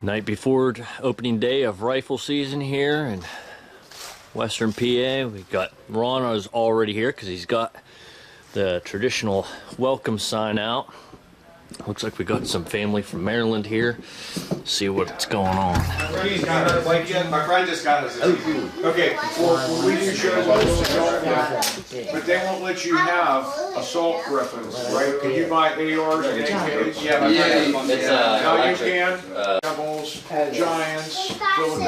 Night before opening day of rifle season here in Western PA. We got Ron is already here because he's got the traditional welcome sign out. Looks like we got some family from Maryland here. See what's going on. He's got her like yet? My friend just got us. Okay, well, we can show but they won't let you have assault weapons, right? Can you buy ARs and AKs? Yeah, now you can. Rebels, giants,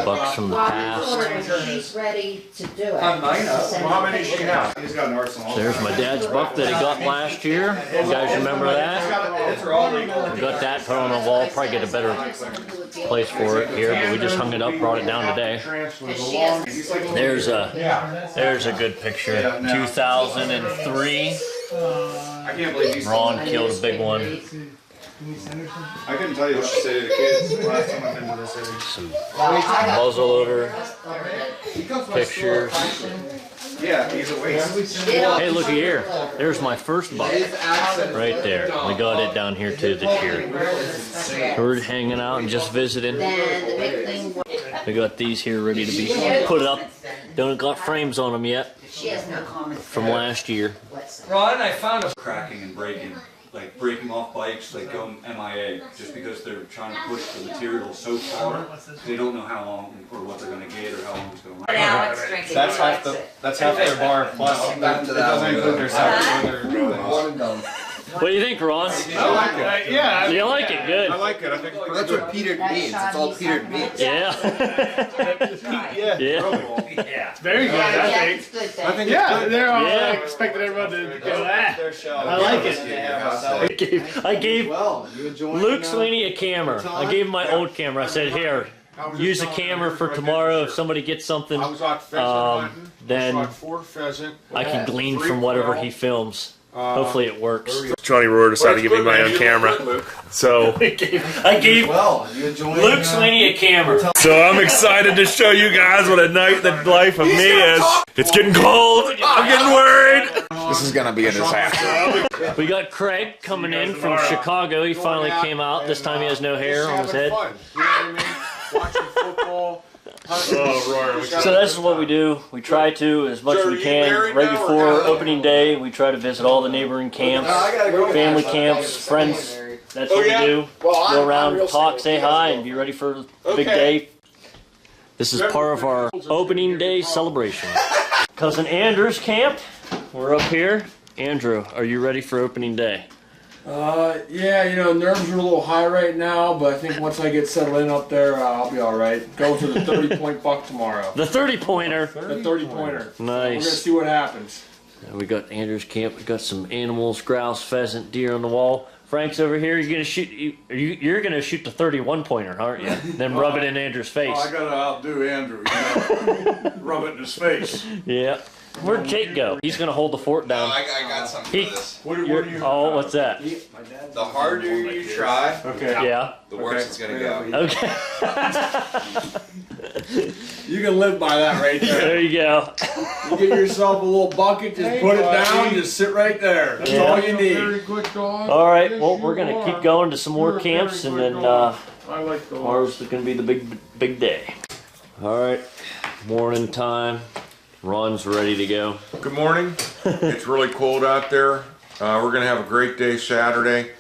Bucks from the past. He's ready to do it. Well, how many does she have? He's got an arsenal. There's my dad's buck that he got last year. You guys remember that? We got that put on the wall. Probably get a better place for it here, but we just hung it up, brought it down today. There's a good picture. 2003. I can't believe he's Ron killed a big one. I couldn't tell you what she said to the kids last time I've been to the city. Some muzzleloader pictures. Yeah, he's a waste. Hey, look here. There's my first buck right there. We got it down here too this year. We're hanging out and just visiting. We got these here ready to be put up. Don't got frames on them yet from last year. Ron, I found a cracking and breaking. Like breaking off bikes, like going MIA, just because they're trying to push the material so far, they don't know how long or what they're going to get or how long it's going to last. That's half their bar plus it doesn't include their salad. What do you think, Ron? I like it. Yeah. You like it? Good. I like it. I think it's pretty That's good. what petered means. It's all petered means. Yeah. Yeah. Very good, I think. Yeah, they're all expecting everyone to go that. I like it. I gave Luke Sweeney a camera. I gave him my old camera. I said, here, use a camera for tomorrow. If somebody gets something, then I can glean from whatever he films. Hopefully it works. Johnny Roar decided to give me my own camera. So I gave Luke Sweeney a camera. So I'm excited to show you guys what a night in the life of me is. It's getting cold. I'm getting worried. This is gonna be a disaster. We got Craig coming in from Chicago. He finally came out. This time he has no hair on his head. Watching football. So this is what we do. We try to, as much as we can, right before opening day, we try to visit all the neighboring camps, family camps, friends. That's what we do. Go around, talk, say hi, and be ready for the big day. This is part of our opening day celebration. Cousin Andrew's camp. We're up here. Andrew, are you ready for opening day? Yeah, you know, nerves are a little high right now, but I think once I get settled in up there, I'll be alright. Go to the 30-point buck tomorrow. The 30-pointer. The 30-pointer. Nice. We're going to see what happens. We got Andrew's camp. We got some animals, grouse, pheasant, deer on the wall. Frank's over here. You're gonna shoot. You're gonna shoot the 31-pointer, aren't you? Then rub it in Andrew's face. I gotta outdo Andrew. You know? Rub it in his face. Yeah. Where'd Jake go? He's gonna hold the fort down. I got something for this. What are you? Oh, what's that? The harder you try, Yeah. the worse it's gonna go. Okay. You can live by that right there. There you go. You get yourself a little bucket, just put it down, just sit right there. That's all you need. All right. Well, we're gonna keep going to some more camps, and then tomorrow's gonna be the big day. All right. Morning time. Ron's ready to go. Good morning. It's really cold out there. We're going to have a great day Saturday.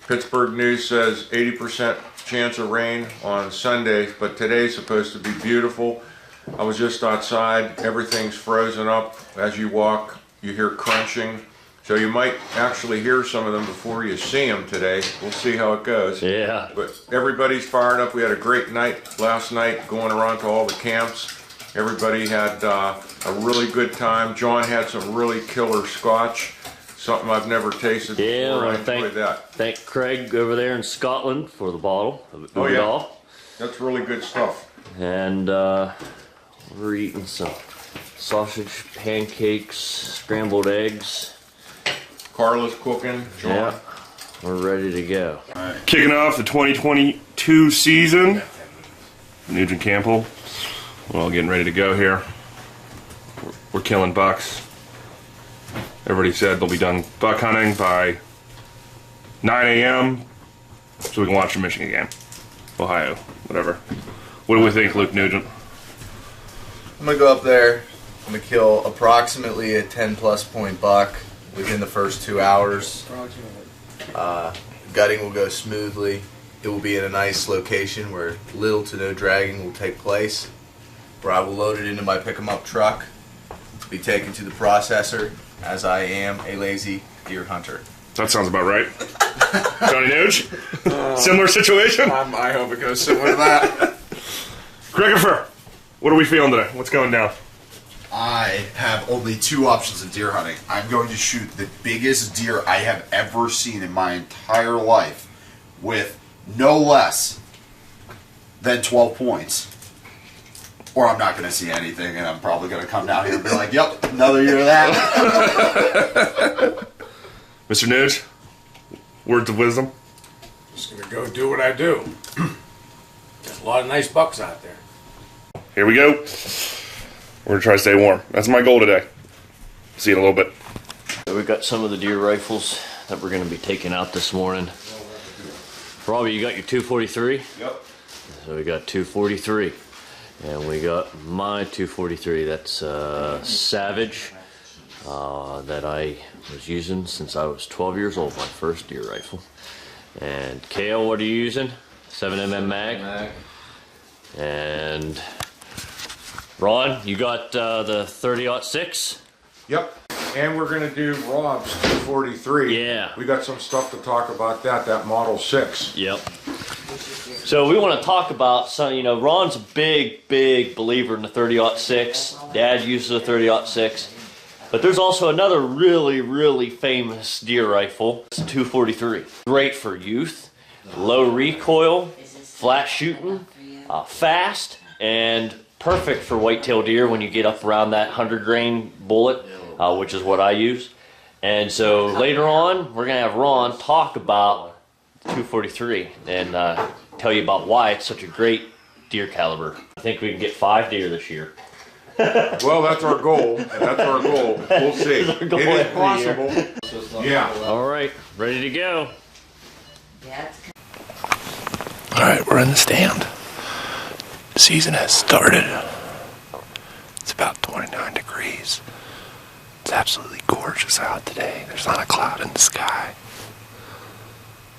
Pittsburgh News says 80% chance of rain on Sunday, but today's supposed to be beautiful. I was just outside. Everything's frozen up. As you walk, you hear crunching. So you might actually hear some of them before you see them today. We'll see how it goes. Yeah. But everybody's fired up. We had a great night last night going around to all the camps. Everybody had a really good time. John had some really killer scotch, something I've never tasted before. I enjoyed that. Thank Craig over there in Scotland for the bottle of Oh yeah, all. that's really good stuff. And we're eating some sausage, pancakes, scrambled eggs. Carla's cooking. John. Yeah, we're ready to go. kicking off the 2022 season. Nugent Campbell. We're all getting ready to go here. We're killing bucks. Everybody said they'll be done buck hunting by 9 a.m. so we can watch the Michigan game. Ohio, whatever. What do we think, Luke Nugent? I'm gonna go up there. I'm gonna kill approximately a 10+ point buck within the first 2 hours. Gutting will go smoothly. It will be in a nice location where little to no dragging will take place, where I will load it into my pick-em-up truck to be taken to the processor, as I am a lazy deer hunter. That sounds about right. Johnny Nuge? Similar situation? I hope it goes similar to that. Christopher, what are we feeling today? What's going down? I have only 2 options of deer hunting. I'm going to shoot the biggest deer I have ever seen in my entire life with no less than 12 points. Or I'm not going to see anything, and I'm probably going to come down here and be like, yep, another year of that. Mr. Nuge, words of wisdom? Just gonna go do what I do. There's a lot of nice bucks out there. Here we go. We're gonna try to stay warm. That's my goal today. See you in a little bit. So we've got some of the deer rifles that we're gonna be taking out this morning. Robbie, you got your 243? Yep. So we got 243. And we got my 243. That's Savage that I was using since I was 12 years old, my first deer rifle. And Kale, what are you using? 7mm mag. And Ron, you got the 30-06? Yep. And we're gonna do Rob's 243. Yeah. We got some stuff to talk about that Model 6. Yep. So we want to talk about some, Ron's a big believer in the 30-06. Dad uses a 30-06. But there's also another really famous deer rifle. It's a 243. Great for youth, low recoil, flat shooting, fast, and perfect for whitetail deer when you get up around that 100-grain bullet, which is what I use. And so later on, we're going to have Ron talk about 243 and tell you about why it's such a great deer caliber. I think we can get 5 deer this year. Well, that's our goal. We'll see. It is possible. Yeah. All right, ready to go. All right, we're in the stand. The season has started. It's about 29 degrees. It's absolutely gorgeous out today. There's not a cloud in the sky.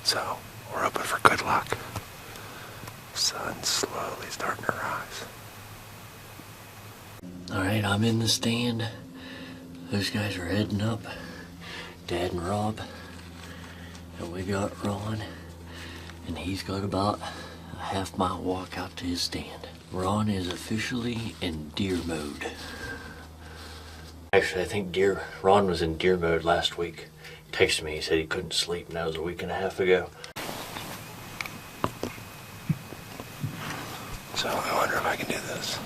So, we're hoping for good luck. The sun's slowly starting to rise. Alright, I'm in the stand. Those guys are heading up. Dad and Rob. And we got Ron. And he's got about a half-mile walk out to his stand. Ron is officially in deer mode. Actually, I think Ron was in deer mode last week. He texted me, he said he couldn't sleep, and that was a week and a half ago. So, I wonder if I can do this.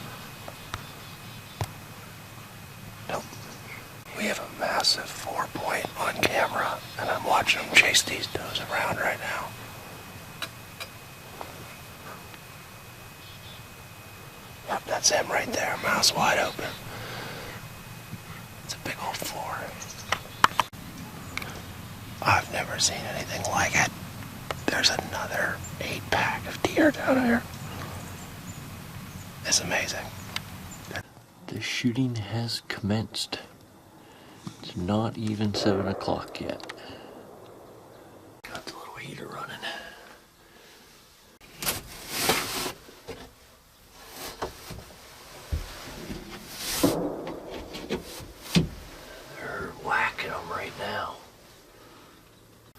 Nope. We have a massive 4-point on camera, and I'm watching them chase these does around right now. Yep, that's him right there, mouth's wide open. It's a big old floor. I've never seen anything like it. There's another 8-pack of deer down here. It's amazing. The shooting has commenced. It's not even 7 o'clock yet. Got the little heater running. They're whacking them right now.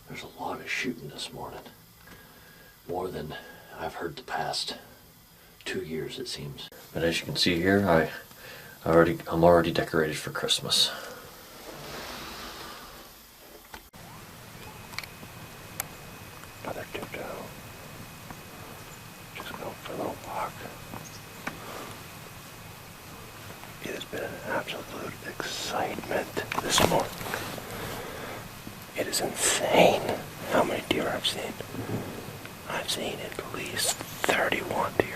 There's a lot of shooting this morning. More than I've heard the past 2 years, it seems. But as you can see here, I'm already decorated for Christmas. Another two-toe. Just going for a little walk. It has been an absolute excitement this morning. It is insane how many deer I've seen. I've seen at least 31 deer.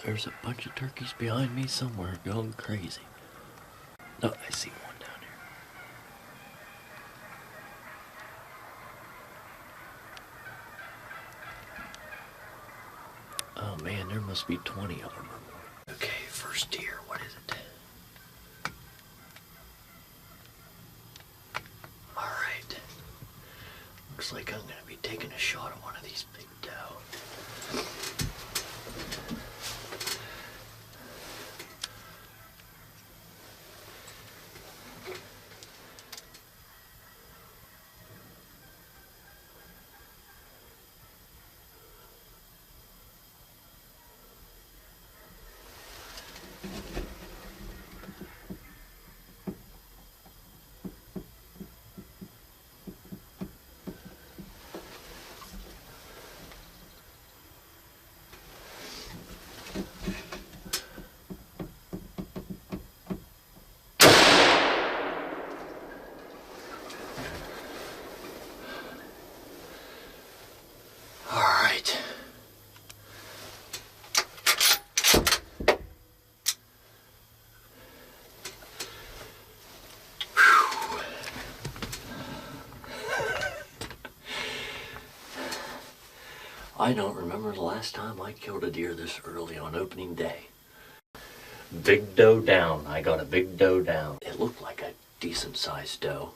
There's a bunch of turkeys behind me somewhere going crazy. Oh, I see one down here. Oh man, there must be 20 of them. Okay, first deer, what is it? Alright. Looks like I'm gonna be taking a shot at one of these big doe. Alright. I don't remember the last time I killed a deer this early on opening day. Big doe down. I got a big doe down. It looked like a decent sized doe.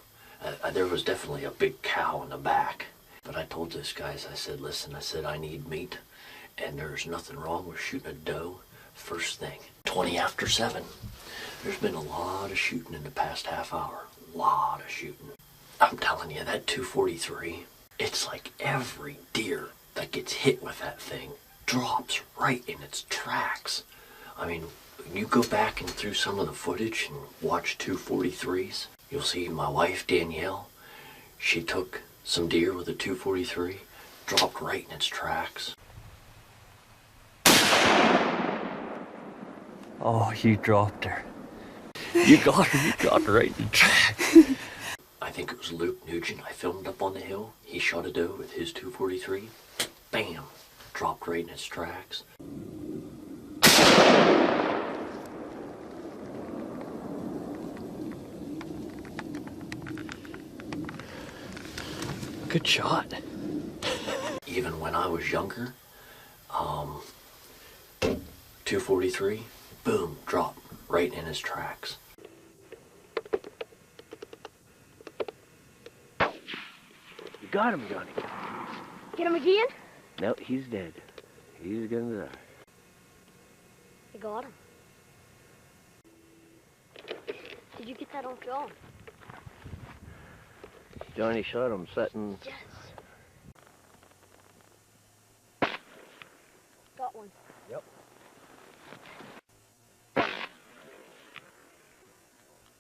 There was definitely a big cow in the back. But I told this guy, I said, listen, I said, I need meat. And there's nothing wrong with shooting a doe first thing. 20 after 7. There's been a lot of shooting in the past half hour. A lot of shooting. I'm telling you, that 243, it's like every deer that gets hit with that thing drops right in its tracks. I mean, you go back and through some of the footage and watch 243s, you'll see my wife, Danielle, she took some deer with a 243, dropped right in its tracks. Oh, you dropped her. You got her right in the track. I think it was Luke Nugent. I filmed up on the hill. He shot a doe with his 243. Bam! Dropped right in its tracks. Good shot. Even when I was younger, 243, boom, dropped right in his tracks. You got him, Johnny. Get him again? No, he's dead. He's gonna die. I got him. Did you get that on film? Johnny shot him sitting. Yes. Got one. Yep.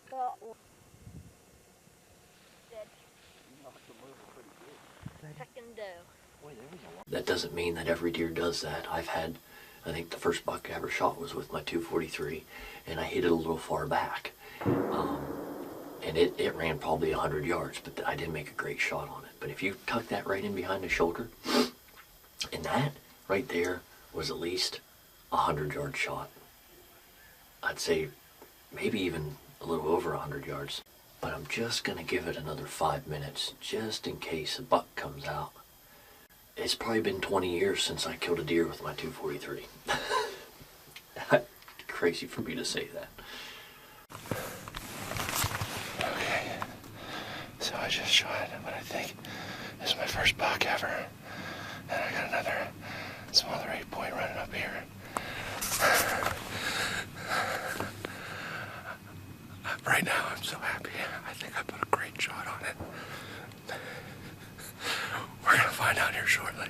Got one. Dead. Second doe. That doesn't mean that every deer does that. I've had, I think the first buck I ever shot was with my 243, and I hit it a little far back. And it ran probably 100 yards, but I didn't make a great shot on it. But if you tuck that right in behind the shoulder, and that right there was at least a 100-yard shot. I'd say maybe even a little over 100 yards. But I'm just gonna give it another 5 minutes, just in case a buck comes out. It's probably been 20 years since I killed a deer with my 243. Crazy for me to say that. Okay, so I just shot what I think is my first buck ever. And I got another smaller 8-point running up here. Right now I'm so happy. I think I put a great shot on it. We're gonna find out here shortly.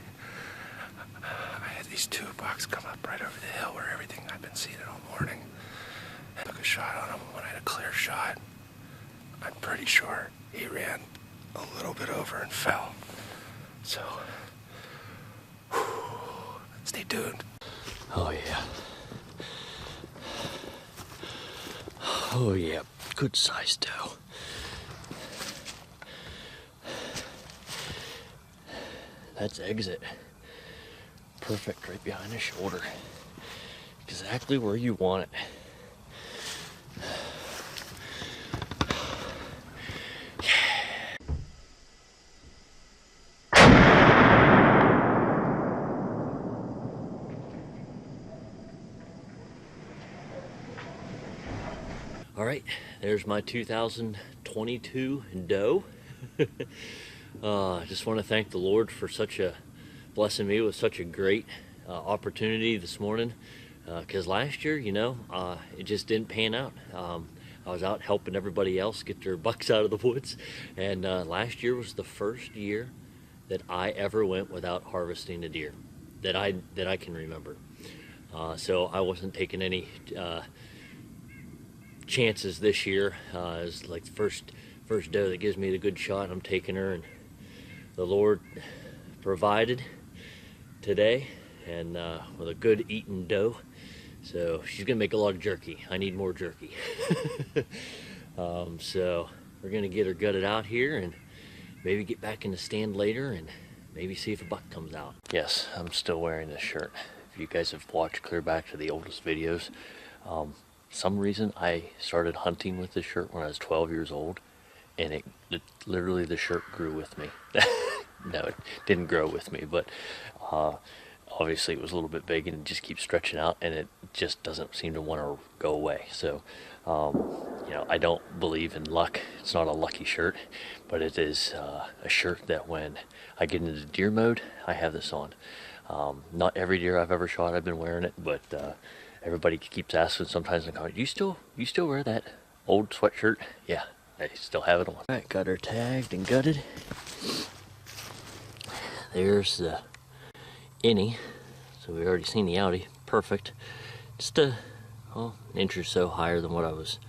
I had these 2 bucks come up right over the hill where everything I've been seeing all morning. I took a shot on him when I had a clear shot. I'm pretty sure he ran a little bit over and fell. So, stay tuned. Oh yeah. Oh yeah, good size doe. That's exit. Perfect, right behind the shoulder. Exactly where you want it. All right, there's my 2022 doe. I just want to thank the Lord for blessing me with such a great opportunity this morning. Because last year, it just didn't pan out. I was out helping everybody else get their bucks out of the woods, and last year was the first year that I ever went without harvesting a deer that I can remember. So I wasn't taking any chances this year. It's like the first doe that gives me the good shot. I'm taking her, and the Lord provided today, and with a good eating doe. So she's gonna make a lot of jerky. I need more jerky. So we're gonna get her gutted out here and maybe get back in the stand later and maybe see if a buck comes out. Yes, I'm still wearing this shirt. If you guys have watched clear back to the oldest videos, some reason I started hunting with this shirt when I was 12 years old, and it literally, the shirt grew with me. No, it didn't grow with me, but obviously it was a little bit big and it just keeps stretching out, and it just doesn't seem to want to go away. So I don't believe in luck. It's not a lucky shirt, but it is a shirt that when I get into deer mode, I have this on. Not every deer I've ever shot I've been wearing it, but everybody keeps asking sometimes in the comments, you still wear that old sweatshirt? Yeah, I still have it on. All right, got her tagged and gutted. There's the innie. So we've already seen the outie. Perfect. Just an inch or so higher than what I was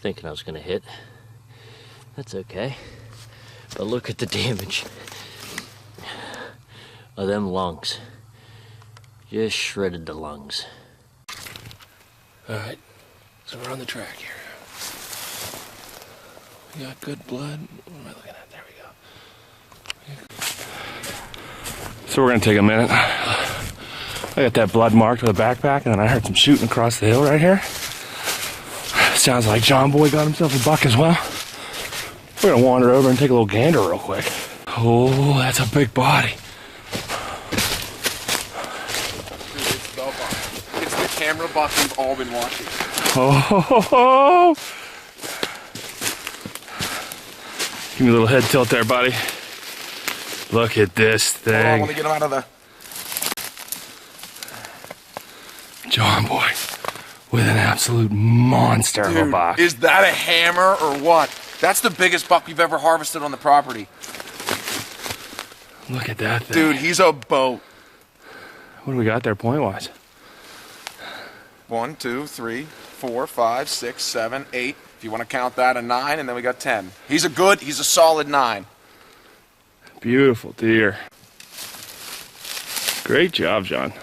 thinking I was going to hit. That's okay. But look at the damage of them lungs. Just shredded the lungs. Alright, so we're on the track here. We got good blood. What am I looking at? There we go. So we're gonna take a minute. I got that blood marked with a backpack, and then I heard some shooting across the hill right here. Sounds like John Boy got himself a buck as well. We're gonna wander over and take a little gander real quick. Oh, that's a big body. It's the camera buck we've all been watching. Oh, give me a little head tilt there, buddy. Look at this thing. Hold on, let me get him out of the... John Boy with an absolute monster of a buck. Is that a hammer or what? That's the biggest buck we've ever harvested on the property. Look at that thing. Dude, he's a boat. What do we got there point-wise? 1, 2, 3, 4, 5, 6, 7, 8. If you want to count that, a 9, and then we got 10. He's a solid 9. Beautiful deer. Great job, John.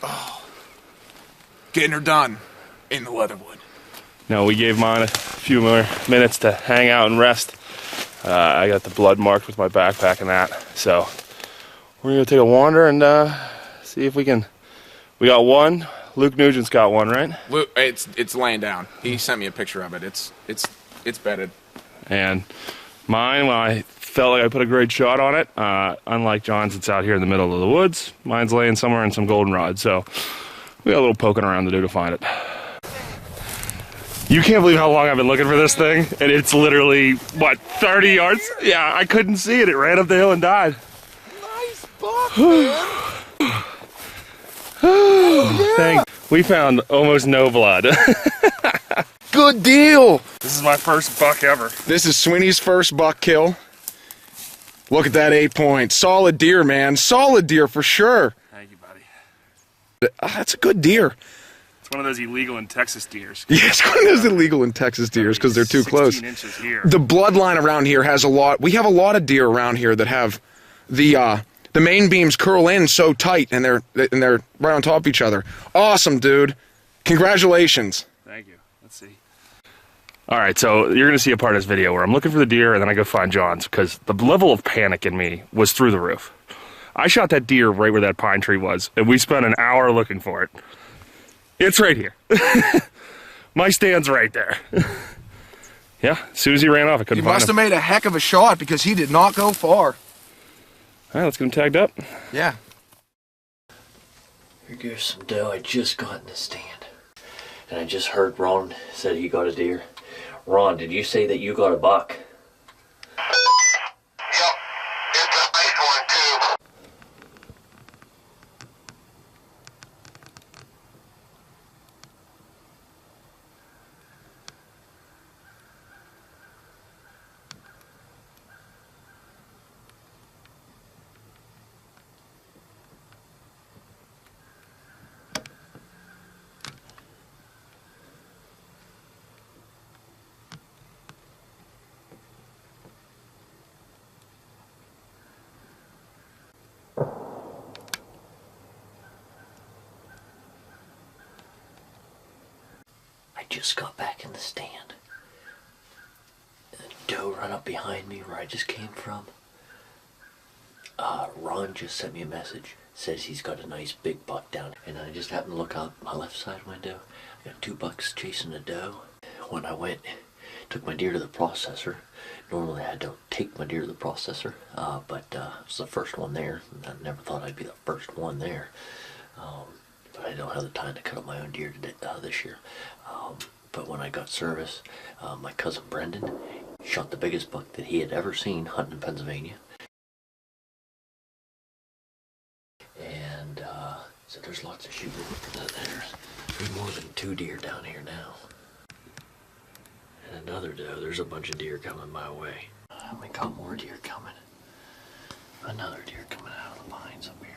Oh. Getting her done in the Leatherwood. No, we gave mine a few more minutes to hang out and rest. I got the blood marked with my backpack and that. So we're gonna take a wander and see if we can. We got one. Luke Nugent's got one, right? Luke, it's laying down. He sent me a picture of it. It's bedded. And mine, when I felt like I put a great shot on it, unlike John's, it's out here in the middle of the woods. Mine's laying somewhere in some goldenrod. So we got a little poking around to do to find it. You can't believe how long I've been looking for this thing, and it's literally, what, 30 yards? Yeah, I couldn't see it. It ran up the hill and died. Nice buck, man. Oh, yeah. We found almost no blood. Good deal. This is my first buck ever. This is Sweeney's first buck kill. Look at that 8 point. Solid deer, man. Solid deer for sure. Thank you, buddy. That's a good deer. It's one of those illegal in Texas deers. Yeah, it's one of those illegal in Texas deers because they're too close. 16 inches here. The bloodline around here has a lot. We have a lot of deer around here that have the main beams curl in so tight, and they're right on top of each other. Awesome, dude. Congratulations. Thank you. Let's see. All right, so you're going to see a part of this video where I'm looking for the deer, and then I go find John's, because the level of panic in me was through the roof. I shot that deer right where that pine tree was, and we spent an hour looking for it. It's right here. My stand's right there. Yeah, as soon as he ran off, I couldn't find him. You must have made a heck of a shot, because he did not go far. All right, let's get him tagged up. Yeah. Here goes some doe I just got in the stand. And I just heard Ron said he got a deer. Ron, did you say that you got a buck? I just got back in the stand. A doe run up behind me where I just came from. Ron just sent me a message. Says he's got a nice big buck down. And I just happened to look out my left side window. I got 2 bucks chasing a doe. When I went, took my deer to the processor. Normally I don't take my deer to the processor, but it was the first one there. I never thought I'd be the first one there. But I don't have the time to cut up my own deer this year. But when I got service, my cousin Brendan shot the biggest buck that he had ever seen hunting in Pennsylvania. And so there's lots of shooting. There's more than 2 deer down here now. And another doe. There's a bunch of deer coming my way. We got more deer coming. Another deer coming out of the pines up here.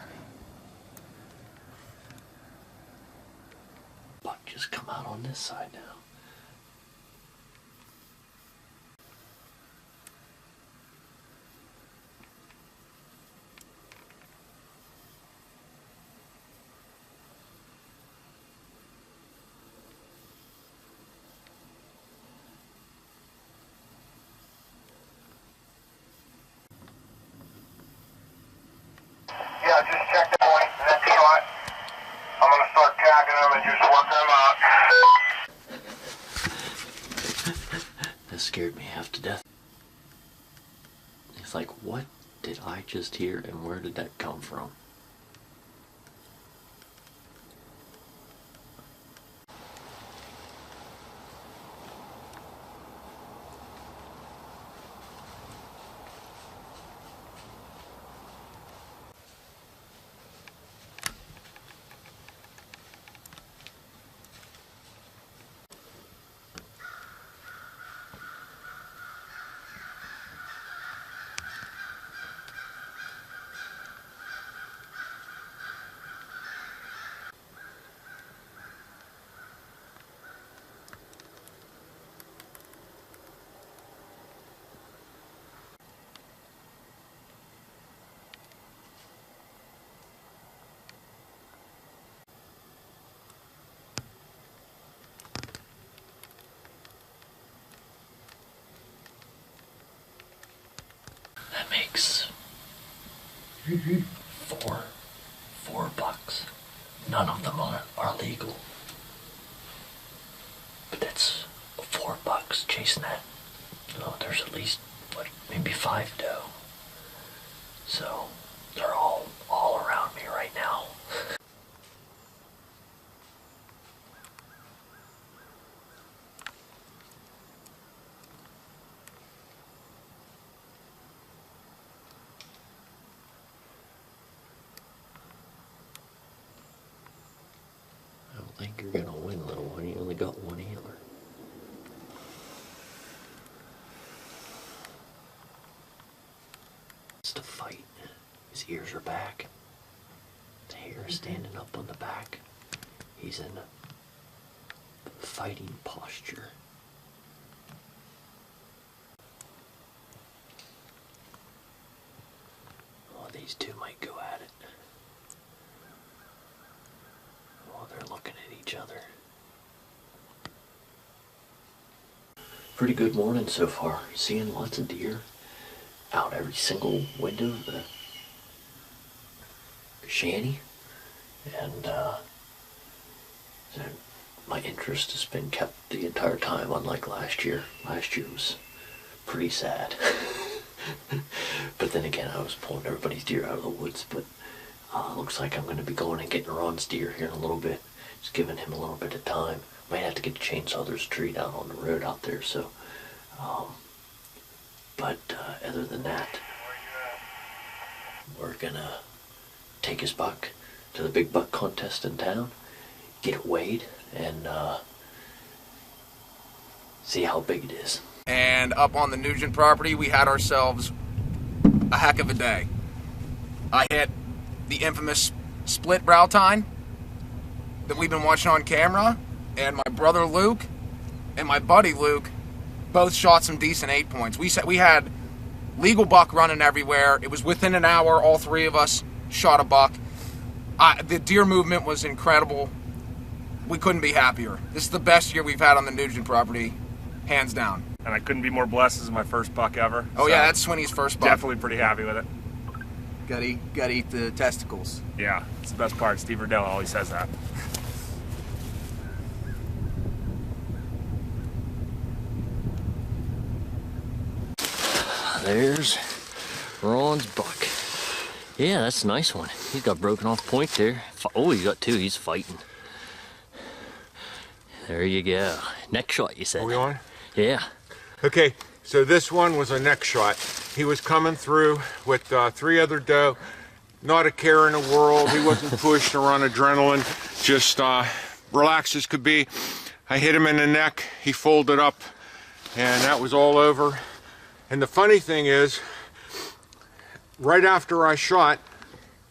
Buck just come out on this side now. Yeah, just check the point. Next shot, I'm gonna start tagging them and just working them out. That scared me half to death. It's like, what did I just hear and where did that come from? That makes 4 bucks. None of them are legal. But that's 4 bucks chasing that. Oh, there's at least, what, maybe 5 doe. So they're all around me right now. I don't think you're gonna win, little one. You only got 1 antler. It's the fight. His ears are back. The hair is standing up on the back. He's in a fighting posture. Oh, these 2 might go at it. Oh, they're looking at each other. Pretty good morning so far. Seeing lots of deer out every single window of the shanty, and so my interest has been kept the entire time, unlike last year. Last year was pretty sad. But then again, I was pulling everybody's deer out of the woods. But looks like I'm going to be going and getting Ron's deer here in a little bit, just giving him a little bit of time. Might have to get a chainsaw. There's a tree down on the road out there, so. But other than that, we're gonna take his buck to the big buck contest in town, get it weighed, and see how big it is. And up on the Nugent property, we had ourselves a heck of a day. I hit the infamous split brow tine that we've been watching on camera, and my brother Luke and my buddy Luke both shot some decent 8 points. We had legal buck running everywhere. It was within an hour, all three of us shot a buck. The deer movement was incredible. We couldn't be happier. This is the best year we've had on the Nugent property, hands down. And I couldn't be more blessed. This is my first buck ever. Oh, so yeah, that's Sweeney's first buck. Definitely pretty happy with it. Gotta eat the testicles. Yeah, it's the best part. Steve Riddell always says that. There's Ron's buck. Yeah, that's a nice one. He's got broken off point there. Oh, he's got two. He's fighting. There you go. Neck shot, you said. Are we on? Yeah. Okay, so this one was a neck shot. He was coming through with 3 other doe. Not a care in the world. He wasn't pushed or on adrenaline. Just relaxed as could be. I hit him in the neck. He folded up, and that was all over. And the funny thing is, right after I shot,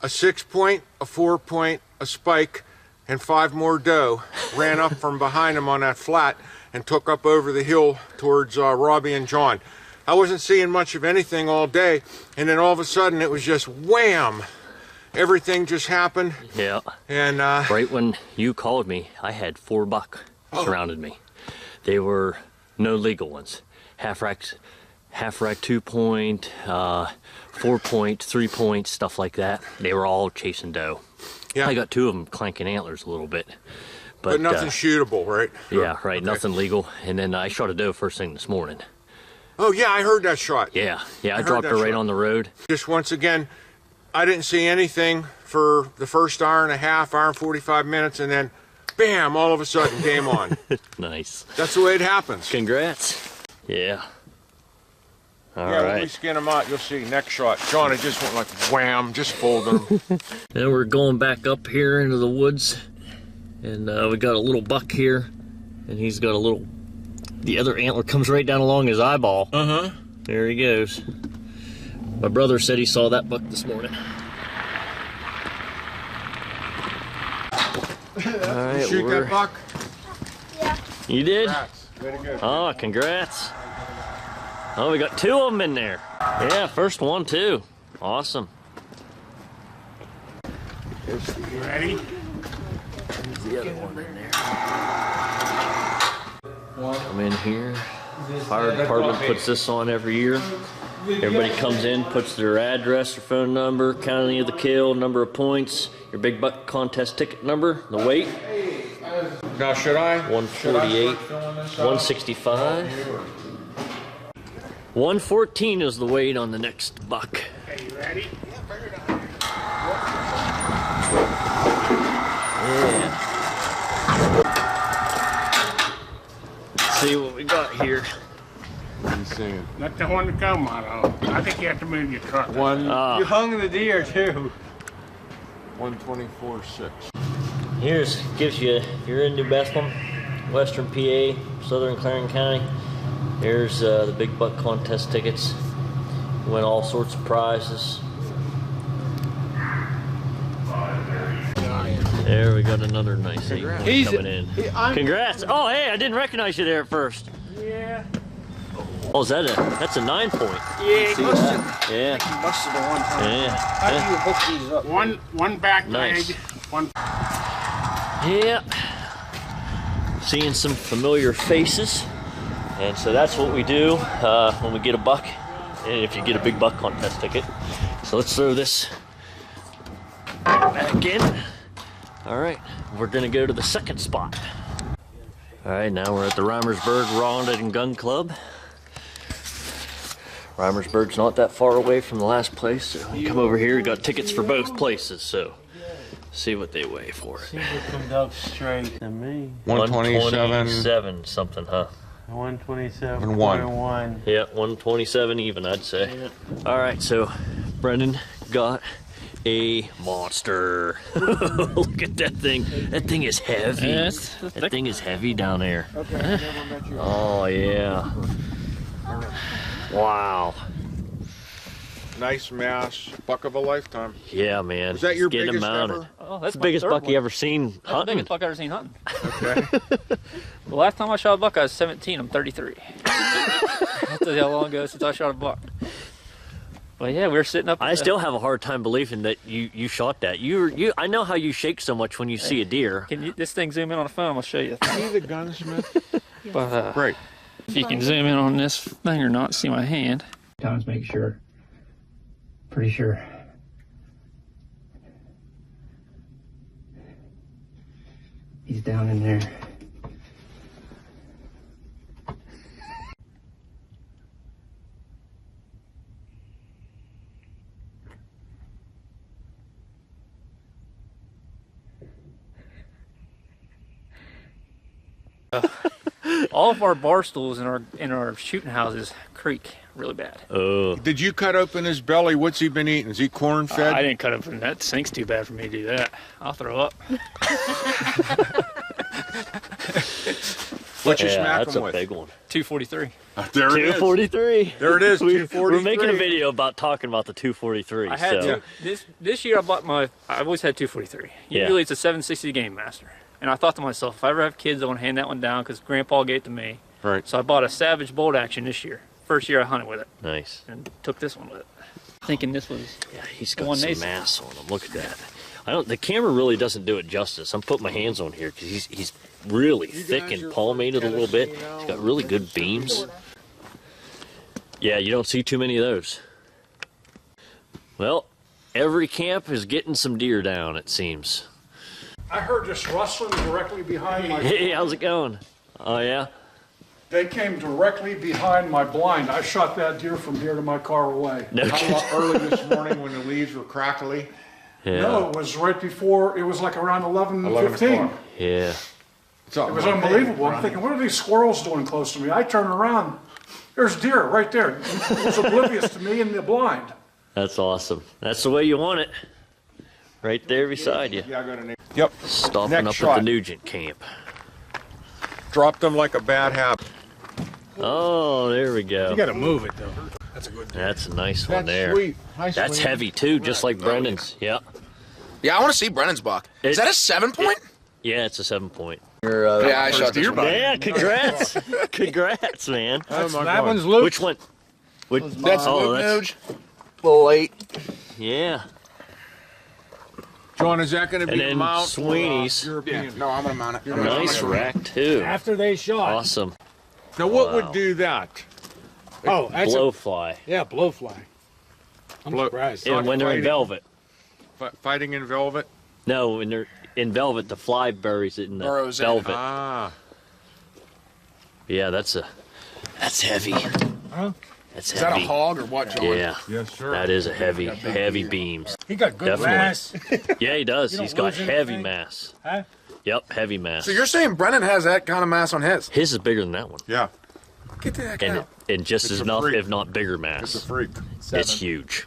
a 6-point, a 4-point, a spike, and 5 more doe ran up from behind him on that flat and took up over the hill towards Robbie and John. I wasn't seeing much of anything all day, and then all of a sudden it was just wham! Everything just happened. Yeah. And right when you called me, I had 4 buck surrounded me. They were no legal ones. Half rack 2-point, 4-point, 3-point, stuff like that. They were all chasing doe. Yeah. I got 2 of them clanking antlers a little bit. But nothing shootable, right? Yeah, right. Okay. Nothing legal. And then I shot a doe first thing this morning. Oh yeah, I heard that shot. Yeah, I dropped her right on the road. Just once again, I didn't see anything for the first hour and a half, hour and 45 minutes, and then bam, all of a sudden, game on. Nice. That's the way it happens. Congrats. Yeah. All yeah, right. when we skin them out, you'll see neck shot. John, it just went like wham, just folded them. Now we're going back up here into the woods, and we got a little buck here, and he's got a little, the other antler comes right down along his eyeball. Uh-huh. There he goes. My brother said he saw that buck this morning. All right, you shoot that buck? Yeah. You did? Congrats. Way to go. Oh, congrats. Oh, we got 2 of them in there. Yeah, first one too. Awesome. Ready? There's the other one in there. Come in here. Fire department puts this on every year. Everybody comes in, puts their address, their phone number, county of the kill, number of points, your big buck contest ticket number, the weight. Now should I? 148, 165. 114 is the weight on the next buck. Okay, you ready? Yeah. Let's see what we got here. What are you saying? Not the one to come out of. I think you have to move your truck. You hung the deer too. 124.6. Here's, gives you, if you're in New Bethlehem, Western PA, Southern Clarion County, here's the big buck contest tickets. Win all sorts of prizes. There we got another nice 8 point coming in. Congrats! Oh hey, I didn't recognize you there at first. Yeah. Oh, is that that's a 9 point? Yeah, he busted. Yeah. I think he busted it one time. Yeah. How do you hook these up? One back Nice. leg. One. Yeah. Seeing some familiar faces. And so that's what we do when we get a buck. And if you get a big buck contest ticket. So let's throw this back in. All right, we're gonna go to the second spot. All right, now we're at the Reimersburg Rounded and Gun Club. Reimersburg's not that far away from the last place, so you come over here, we got tickets for both places, so See what they weigh for it. See if it comes out straight to me. 127 something, huh? 127.1. Yeah, 127 even, I'd say. Yeah. All right, so Brendan got a monster. Look at that thing. That thing is heavy. Yes. That thing is heavy down there. Okay, I never met you. Oh, yeah. Wow. Nice mass, buck of a lifetime. Yeah, man. Is that your Get him biggest mounted. ever? Oh, That's the biggest buck you ever seen That's the hunting. biggest buck I ever seen hunting. Okay. The last time I shot a buck, I was 17. I'm 33. I'll tell you how long ago since I shot a buck. Well, yeah, we were sitting up. I still have a hard time believing that you shot that. I know how you shake so much when you see a deer. Can you, this thing zoom in on the phone? I'll show you. See the gunsmith? But Great. if you can zoom in on this thing or not, see my hand. Times make sure. Pretty sure. He's down in there. All of our bar stools in our shooting houses creak really bad. Oh. Did you cut open his belly? What's he been eating? Is he corn fed? I didn't cut open that. Sink's too bad for me to do that. I'll throw up. What you Yeah, smack that's him a with? big one. 243. There it is. 243. There it is. 243. We're making a video about talking about the 243. I had so. this year I bought I've always had 243. Yeah. Usually it's a 760 Game Master. And I thought to myself, if I ever have kids, I want to hand that one down because Grandpa gave it to me. Right. So I bought a Savage bolt action this year. First year I hunted with it. Nice. And took this one with it. Thinking this was He's got some mass on him. Look at that. The camera really doesn't do it justice. I'm putting my hands on here because he's really thick and palmated a little bit. He's got really good beams. Yeah, you don't see too many of those. Well, every camp is getting some deer down, it seems. I heard this rustling directly behind my... Hey, how's it going? Oh, yeah? They came directly behind my blind. I shot that deer from here to my car away. No How about early this morning when the leaves were crackly? Yeah. No, it was right before, it was like around 11:15. Yeah. It was unbelievable. I'm thinking, what are these squirrels doing close to me? I turn around, there's deer right there. It was oblivious to me in the blind. That's awesome. That's the way you want it. Right there beside you. Yeah, I got a name. Yep. Stopping Next up shot. at the Nugent camp. Dropped them like a bad habit. Oh, there we go. You gotta move it though. That's a good deer. That's a nice one That's there. sweet. Nice That's swing. heavy too, just like Brendan's. Yeah. Yeah, I want to see Brennan's buck. Is that a 7-point? Yeah, it's a 7-point. Yeah, I shot this one. Yeah, congrats. Congrats, man. That one's Luke. Which one? That's oh, Luke that's, Nuge. A little late. Yeah. John, is that going to And be a then mount? Sweeney's. European? No, I'm going to mount it. Nice rack too. After they shot. Awesome. Now, what Wow. would do that? Oh, that's Blowfly. yeah, blowfly. I'm Blow- surprised. And when they're in fighting. velvet. Fighting in velvet? No, when they're in velvet, the fly buries it in the Burrows in. velvet. Ah. Yeah, that's heavy. Huh? That's Is that a heavy. hog or what, John? Yeah. Yes, sir. That is a heavy beams. He got good Definitely. mass. Yeah, he does. You don't He's got lose heavy anything? mass. Huh? Yep, heavy mass. So you're saying Brennan has that kind of mass on his? His is bigger than that one. Yeah. Get the heck And, out. and just It's as a enough, freak. if not bigger It's a mass. freak. It's huge.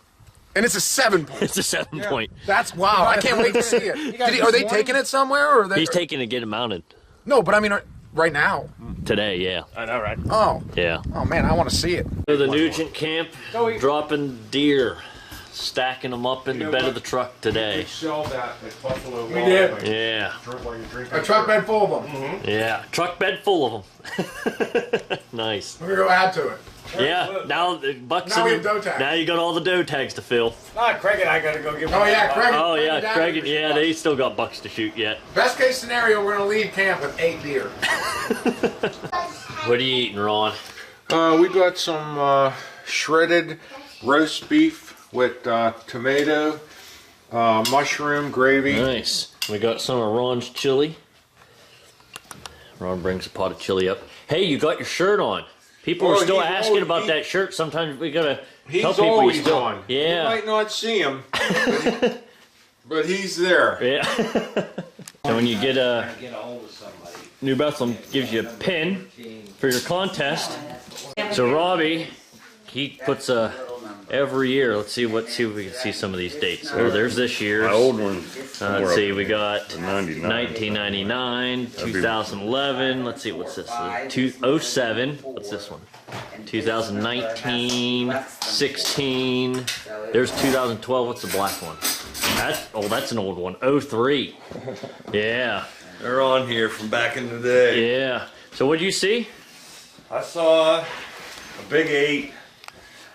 And it's a 7-point. It's a 7-point. That's wow. I can't wait to see it. Are they taking it somewhere? Or are they, He's taking to get it mounted No, but I mean, right now. today, yeah. I know, right? Oh. Yeah. Oh, man, I want to see it. To the Nugent camp, dropping deer, stacking them up in the bed of the truck today. Sell that at Buffalo. We did. Yeah. A truck bed full of them. Yeah. Truck bed full of them. Nice. We're going to go add to it. Yeah. Now the bucks. Now we in have the- doe tags. Now you got all the doe tags to fill. Craig and I gotta go give Oh, yeah, Craig. Oh yeah, Dad Craig. for Yeah, some they still got bucks to shoot yet. Best case scenario, we're going to leave camp with 8 deer. What are you eating, Ron? We got some shredded roast beef with tomato, mushroom gravy. Nice. We got some of Ron's chili. Ron brings a pot of chili up. Hey, you got your shirt on. People are still asking about that shirt. Sometimes we gotta He's tell people always you still. on. Yeah. You might not see him. but he's there. Yeah. And when you get New Bethlehem gives you a pin for your contest. So Robbie, he puts every year. Let's see if we can see some of these dates. Oh, there's this year's. My old one. Let's see, we got 1999, 2011. Let's see, what's this? 2007. What's this one? 2019, 16. There's 2012. What's the black one? That's an old one. 03. Yeah. They're on here from back in the day. Yeah. So what'd you see? I saw a big 8,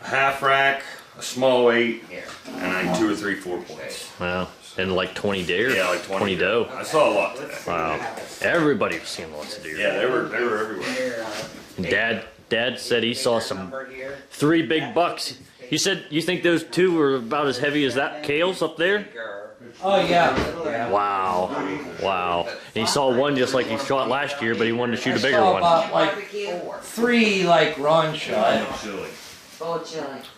a half rack, a small 8, and like 2 or 3 4-points. Wow. And like 20 deer? Yeah, like 20 doe. I saw a lot today. Wow. Everybody was seeing lots of deer. Yeah, they were everywhere. Dad said he saw some 3 big bucks. You said you think those 2 were about as heavy as that Kale's up there? Oh yeah. Wow. Wow. And he saw one just like he shot last year, but he wanted to shoot a bigger one. About like 3 like Ron shot.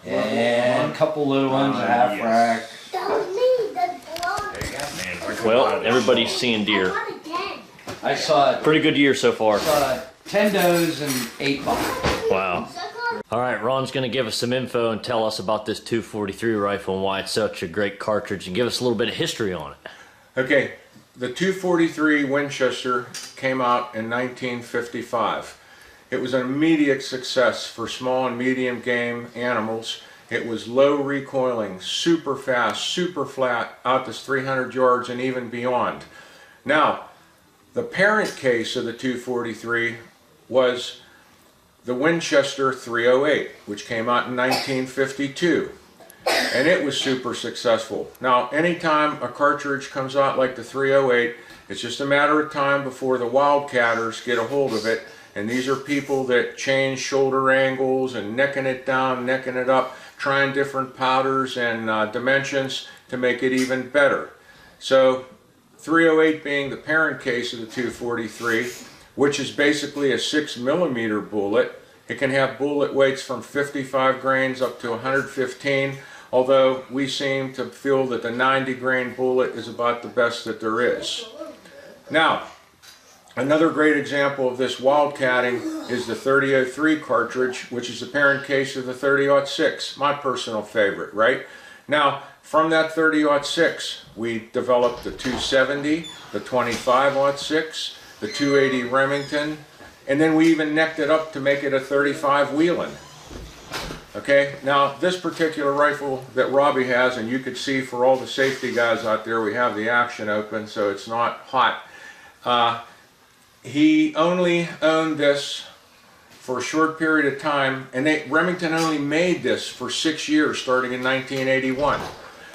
And a couple little ones, a half rack. Well, everybody's seeing deer. I saw pretty good year so far. 10 does and 8 bucks. Wow. All right, Ron's going to give us some info and tell us about this 243 rifle and why it's such a great cartridge, and give us a little bit of history on it. Okay, the 243 Winchester came out in 1955. It was an immediate success for small and medium game animals. It was low recoiling, super fast, super flat, out to 300 yards and even beyond. Now, the parent case of the 243 was the Winchester 308, which came out in 1952, and it was super successful. Now, anytime a cartridge comes out like the 308, it's just a matter of time before the wildcatters get a hold of it, and these are people that change shoulder angles and necking it down, necking it up, trying different powders and dimensions to make it even better. So 308 being the parent case of the 243, which is basically a 6mm bullet. It can have bullet weights from 55 grains up to 115, although we seem to feel that the 90 grain bullet is about the best that there is. Now, another great example of this wildcatting is the 3003 cartridge, which is the parent case of the 30-06, my personal favorite, right? Now, from that 30-06, we developed the 270, the 25-06, the 280 Remington, and then we even necked it up to make it a 35 Wheeling. Okay, now this particular rifle that Robbie has, and you could see for all the safety guys out there, we have the action open so it's not hot. He only owned this for a short period of time, and Remington only made this for 6 years starting in 1981.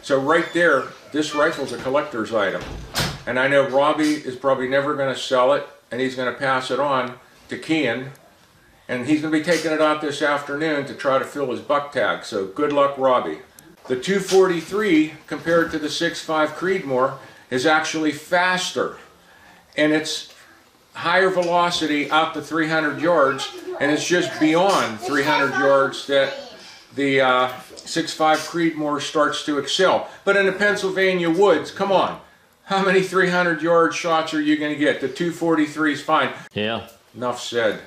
So right there, this rifle's a collector's item. And I know Robbie is probably never going to sell it, and he's going to pass it on to Kean, and he's going to be taking it out this afternoon to try to fill his buck tag. So good luck, Robbie. The 243 compared to the 6.5 Creedmoor is actually faster, and it's higher velocity out to 300 yards, and it's just beyond 300 yards that the 6.5 Creedmoor starts to excel. But in the Pennsylvania woods, come on, how many 300 yard shots are you going to get? The 243 is fine. Yeah. Enough said.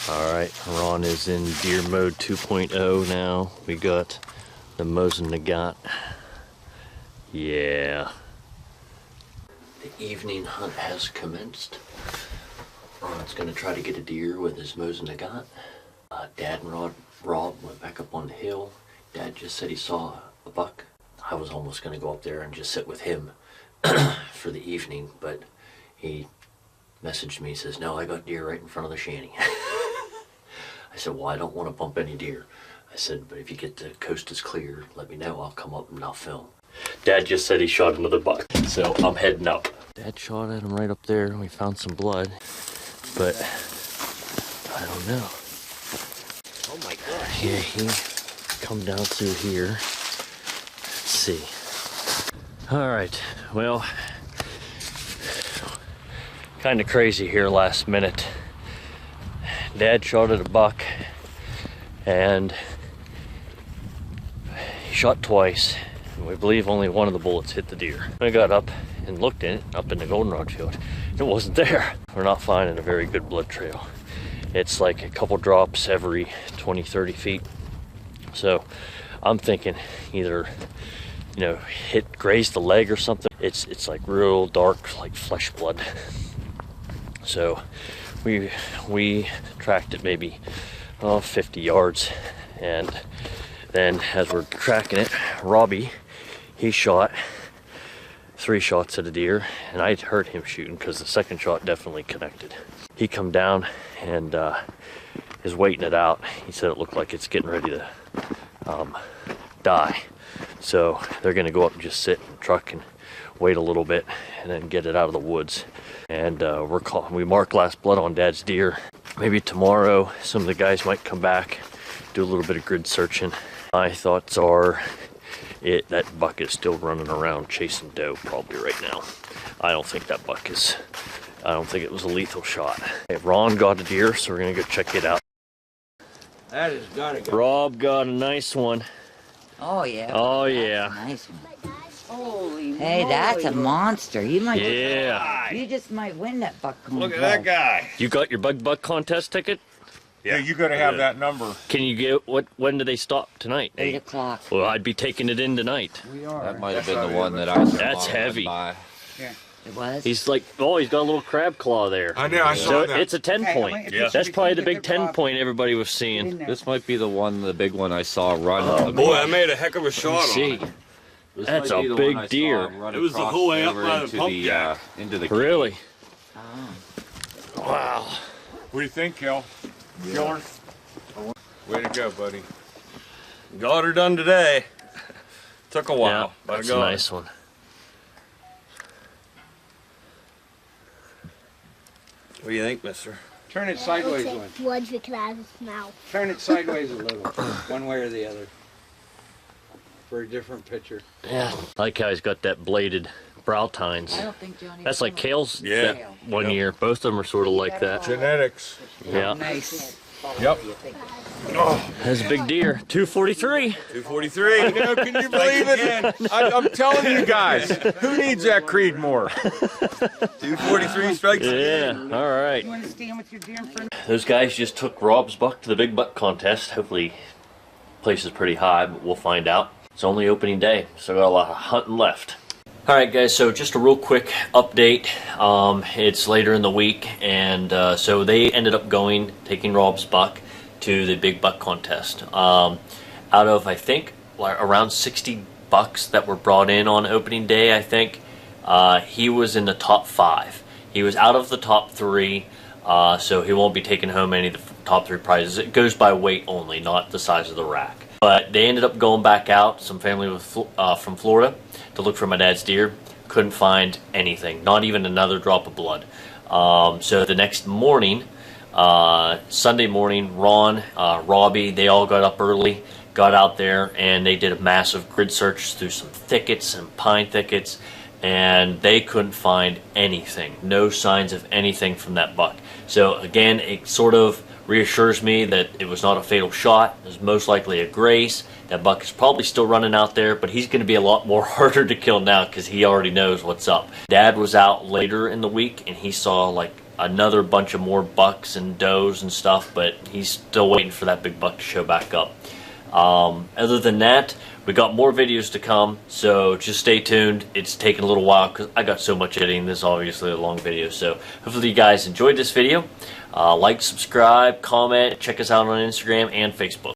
All right, Ron is in deer mode 2.0 now. We got the Mosin Nagant. Yeah. The evening hunt has commenced. Ron's gonna try to get a deer with his Mosin Nagant. Dad and Rob went back up on the hill. Dad just said he saw a buck. I was almost gonna go up there and just sit with him for the evening, but he messaged me, says, no, I got deer right in front of the shanty. I said, well, I don't want to bump any deer. I said, but if you get the coast is clear, let me know. I'll come up and I'll film. Dad just said he shot another buck, so I'm heading up. Dad shot at him right up there, and we found some blood, but I don't know. Oh my gosh. Yeah, he come down through here. Let's see. All right, well, kind of crazy here last minute. Dad shot at a buck, and he shot twice. We believe only one of the bullets hit the deer. I got up and looked in it, up in the goldenrod field. It wasn't there. We're not finding a very good blood trail. It's like a couple drops every 20, 30 feet. So I'm thinking either, you know, grazed the leg or something. It's like real dark, like flesh blood. So we tracked it maybe 50 yards, and then as we're tracking it, Robbie, he shot 3 shots at a deer, and I heard him shooting because the second shot definitely connected. He come down and is waiting it out. He said it looked like it's getting ready to die. So they're gonna go up and just sit in the truck and wait a little bit and then get it out of the woods. And we marked last blood on Dad's deer. Maybe tomorrow some of the guys might come back, do a little bit of grid searching. My thoughts are that buck is still running around chasing doe probably right now. I don't think that buck is, I don't think it was a lethal shot. Hey, Ron got a deer, so we're gonna go check it out. That has gotta go. Rob got a nice one. Oh yeah. Oh yeah. Nice one. Holy Hey, moly. that's a monster. You might. Yeah. You just might win that buck. Look at that guy. You got your buck contest ticket? Yeah, you gotta have that number. Can you get when do they stop tonight? 8 o'clock. Well, I'd be taking it in tonight. We are. That might have been the one that I saw. That's heavy. Yeah. It was. He's like, oh, he's got a little crab claw there. I know, I saw So that. it's a 10 point. Yeah. That's probably the big 10 point everybody was seeing. This might be the big one I saw run. Oh, Boy, I made a heck of a shot see. on it. That's a big deer. It was the whole way up by the pump jack. Into the Really? Oh. Wow. What do you think, Kel? Killer? Way to go, buddy. Got her done today. Took a Yeah, while. but I that's a got nice one. What do you think, mister? Turn it sideways one. Blood because out of his mouth. Turn it sideways a little. One way or the other. For a different picture. Yeah. I like how he's got that bladed brow tines. I don't think Johnny. That's like Kale's Yeah. that one year. Both of them are sort of like that. Genetics. Yeah. Nice. Yep. That's a big deer. 243. 243. You know, can you believe it? I'm telling you guys, who needs that Creedmoor? 243 strikes Yeah. again. All right. You want to stand with your deer in front? Those guys just took Rob's buck to the big buck contest. Hopefully, place is pretty high, but we'll find out. It's only opening day, so got a lot of hunting left. All right, guys. So just a real quick update. It's later in the week, and so they ended up taking Rob's buck to the big buck contest. Out of I think around 60 bucks that were brought in on opening day, I think he was in the top 5. He was out of the top 3. So he won't be taking home any of the top 3 prizes. It goes by weight only, not the size of the rack. But they ended up going back out, some family from Florida, to look for my dad's deer. Couldn't find anything, not even another drop of blood. So the next morning, Sunday morning, Ron, Robbie, they all got up early, got out there, and they did a massive grid search through some thickets and pine thickets, and they couldn't find anything. No signs of anything from that buck. So again, it sort of reassures me that it was not a fatal shot. It was most likely a graze. That buck is probably still running out there, but he's going to be a lot more harder to kill now because he already knows what's up. Dad was out later in the week, and he saw like another bunch of more bucks and does and stuff, but he's still waiting for that big buck to show back up. Other than that, we got more videos to come, so just stay tuned. It's taking a little while because I got so much editing. This is obviously a long video, so hopefully you guys enjoyed this video. Like, subscribe, comment, check us out on Instagram and Facebook.